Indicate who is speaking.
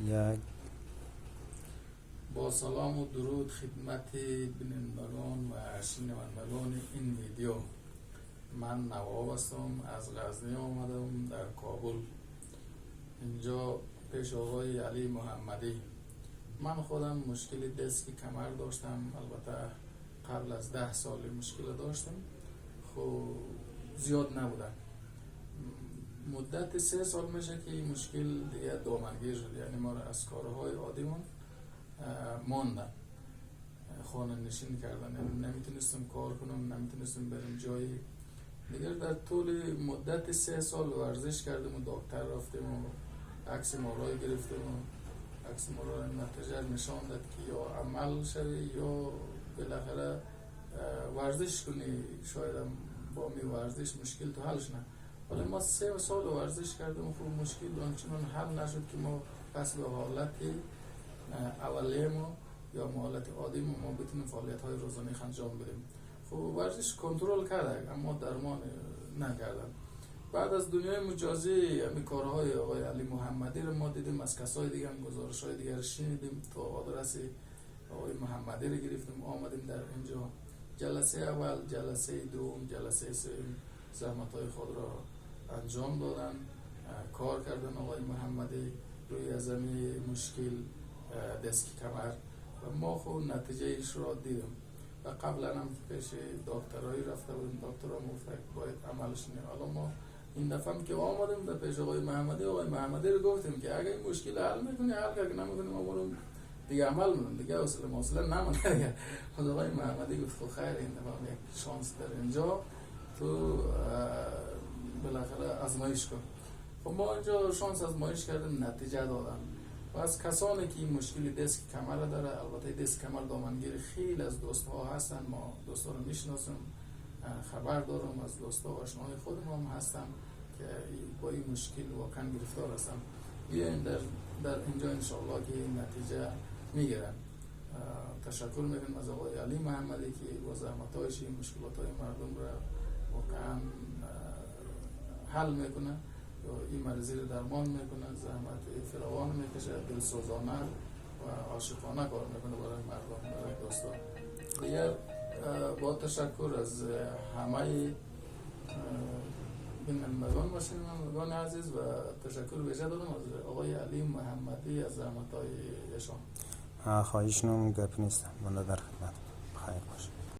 Speaker 1: یک.
Speaker 2: با سلام و درود خدمت بینندگان و شنوندگان این ویدیو. من نواب هستم، از غزنی آمدم در کابل. اینجا پیش آقای علی محمدی. من خودم مشکل دسک کمر داشتم، البته قبل از 10 سال مشکل داشتم، خب زیاد نبودن. مدت 3 سال میشه که این مشکل دیگه دامنگیر شد، یعنی ما را از کارهای عادیمون ماندن، خانه نشین کردن، یعنی نمیتونستم کار کنم، نمیتونستم برم جایی دیگر. در طول مدت 3 سال ورزش کردم و دکتر رفتم و عکس مارای گرفتم و عکس مارای نتیجه نشان داد که یا عمل شوی یا بالاخره ورزش کنی، شاید با می ورزش مشکل تو حلش نه. ولی ما 3 سال ورزش کردم و خب مشکل آنچنان حل نشد که ما پس به حالت اولیه ما یا حالت عادی ما بتونیم فعالیت های روزانه انجام بدیم. خب ورزش کنترل کرده اما درمان نکردن. بعد از دنیای مجازی همین کارهای آقای علی محمدی رو ما دیدیم، از کسای دیگه هم گزارش های دیگر شنیدیم تا آدرس آقای محمدی رو گرفتیم، آمدیم در اینجا. جلسه اول، جلسه دوم، جلسه سوم زحمت های خود را انجام دادن، کار کردن آقای محمدی روی از همین مشکل دسک کمر و ما خود نتیجه ایش را دیدم. و قبلا هم پیش دکترایی رفته بودیم، دکترها گفت باید عملش کنیم. حالا ما این دفعه که آمدیم در پیش آقای محمدی رو گفتیم که اگه این مشکل حل میکنی حل کرد، که نمیکنیم ما بریم دیگه عمل میکنیم، دیگه حوصله نمونه دیگه. خود آقای محمدی گفت خب خیر، این دفعه یک شانس در اینجا، تو بالاخره آزمایش کن. خب ما اینجا شانس آزمایش کردیم، نتیجه دادن. و از کسانی که این مشکل دسک کمر داره، البته دسک کمر دامنگیر خیلی از دوستها هستن، ما دوستا رو میشناسم، خبر دارم از دوستا و آشناهای خودم هم هستن که با این مشکل واقعا گرفتار هستن. بیاین در اینجا انشاءالله که این نتیجه میگیرن. تشکر میکنم از آقای علی محمدی که با زحمت‌هایش این مشکلات های مردم را واقعا حل میکنه، این مریضی رو درمان میکنه، زحمت فراوان میکشه، دلسوزانه و عاشقانه کار میکنه برای مردم، برای دوستان. دیگر با تشکر از همه بینندگان و شنوندگان عزیز و تشکر ویژه دارم از آقای علی محمدی از زحمت‌های ایشان.
Speaker 1: خواهش نمون گپ نیستم، بنده در خدمت. خیر باشه.